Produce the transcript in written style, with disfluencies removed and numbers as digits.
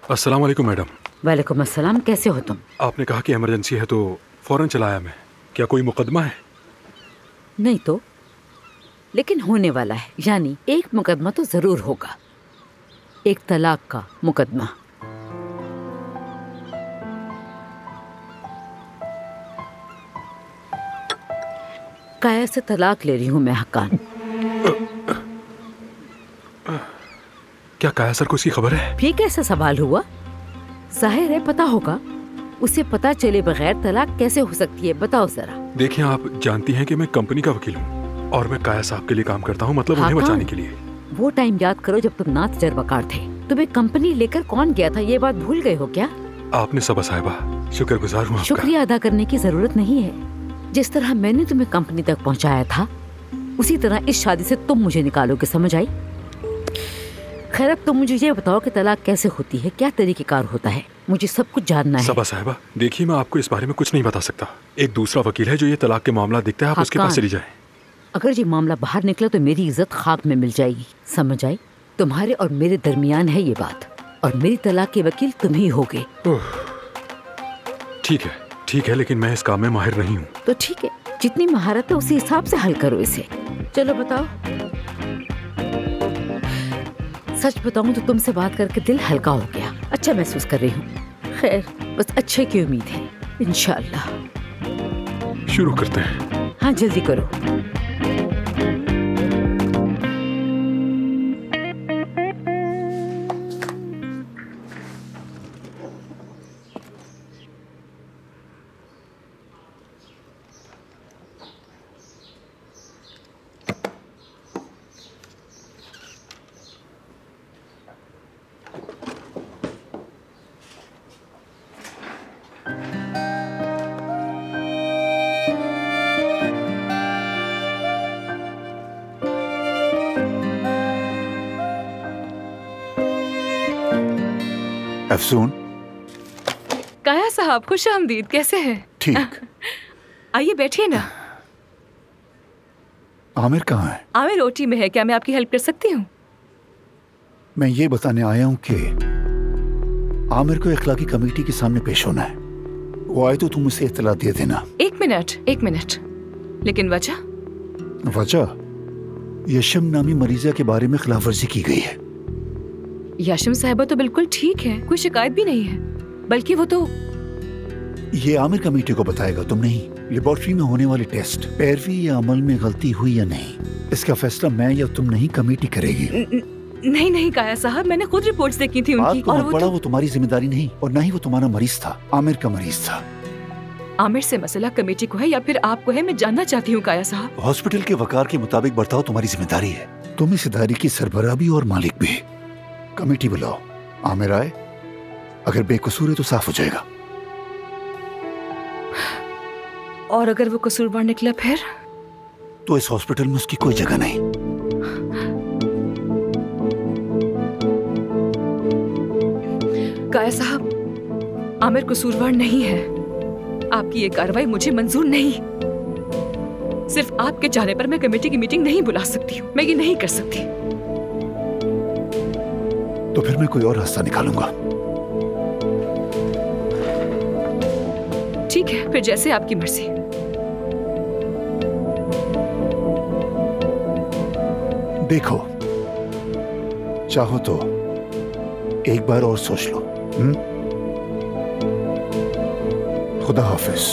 अस्सलाम वालेकुम मैडम। वालेकुम अस्सलाम। कैसे हो तुम? आपने कहा कि इमरजेंसी है तो फौरन चला आया मैं। क्या कोई मुकदमा है? नहीं तो, लेकिन होने वाला है। यानी एक मुकदमा तो जरूर होगा, एक तलाक का मुकदमा। काया से तलाक ले रही हूँ मैं हक्कान। क्या काया सर को इसकी खबर है? फिर कैसा सवाल हुआ? जाहिर है पता होगा। उसे पता चले बगैर तलाक कैसे हो सकती है, बताओ जरा। देखिए, आप जानती हैं कि मैं कंपनी का वकील हूँ और मैं काया साहब के लिए काम करता हूँ, मतलब उन्हें बचाने के लिए। वो टाइम याद करो जब तुम नाथ जरवकार थे। तुम्हें कंपनी लेकर कौन गया था, ये बात भूल गए हो क्या? आपने सबा साहिबा, शुक्रगुजार हूँ आपका। शुक्रिया अदा करने की जरूरत नहीं है। जिस तरह मैंने तुम्हें कंपनी तक पहुँचाया था, उसी तरह इस शादी से तुम मुझे निकालोगे, समझ आई? खैर, अब तुम मुझे ये बताओ कि तलाक कैसे होती है, क्या तरीकेकार होता है? मुझे सब कुछ जानना है। सबा साहिबा, देखिए मैं आपको इस बारे में कुछ नहीं बता सकता। एक दूसरा वकील है जो ये तलाक के मामला देखता है, आप उसके पास चली जाएं। अगर ये मामला बाहर निकला तो मेरी इज्जत खाक में मिल जाएगी, समझ आई? तुम्हारे और मेरे दरमियान है ये बात, और मेरी तलाक के वकील तुम ही होगे। ठीक है, लेकिन मैं इस काम में माहिर नहीं हूँ। तो ठीक है, जितनी महारत है उसी हिसाब से हल करो इसे। चलो बताओ। सच बताऊं तो तुमसे बात करके दिल हल्का हो गया, अच्छा महसूस कर रही हूँ। खैर, बस अच्छे की उम्मीद है, इंशाअल्लाह। शुरू करते हैं। हाँ, जल्दी करो। अफसून। काया साहब, खुश आमदीद। कैसे हैं? ठीक। आइए बैठिए ना। आमिर कहाँ है? आमिर ओटी में है, क्या मैं आपकी हेल्प कर सकती हूँ? मैं ये बताने आया हूँ कि आमिर को इखलाकी कमेटी के सामने पेश होना है। वो आए तो तुम उसे इत्तला दे देना। एक मिनट, लेकिन वजह? यशम नामी मरीजा के बारे में खिलाफवर्जी की गई है। याशिम साहिबा तो बिल्कुल ठीक है, कोई शिकायत भी नहीं है। बल्कि वो तो ये आमिर कमेटी को बताएगा, तुम नहीं। लेबोरेटरी में होने वाले टेस्ट, पैरवी या अमल में गलती हुई या नहीं, इसका फैसला मैं या तुम नहीं, कमेटी करेगी। नहीं काया साहब, मैंने खुद रिपोर्ट्स देखी थी उनकी। और वो तुम्हारी जिम्मेदारी नहीं, और ना ही वो तुम्हारा मरीज था, आमिर का मरीज था। आमिर से मसला कमेटी को है या फिर आपको है, मैं जानना चाहती हूँ काया साहब। हॉस्पिटल के वकार के मुताबिक बर्ताव तुम्हारी जिम्मेदारी है। तुम इस इदारे की सरबराह भी और मालिक भी। कमेटी बुलाओ, आमिर आए, अगर बेकसूर है तो साफ हो जाएगा। और अगर वो कसूरवार निकला फिर? तो इस हॉस्पिटल में उसकी कोई जगह नहीं। काया साहब, आमिर कसूरवार नहीं है। आपकी ये कार्रवाई मुझे मंजूर नहीं। सिर्फ आपके चाहने पर मैं कमेटी की मीटिंग नहीं बुला सकती हूँ, मैं ये नहीं कर सकती। तो फिर मैं कोई और रास्ता निकालूंगा। ठीक है, फिर जैसे आपकी मर्जी। देखो, चाहो तो एक बार और सोच लो। खुदा हाफिज।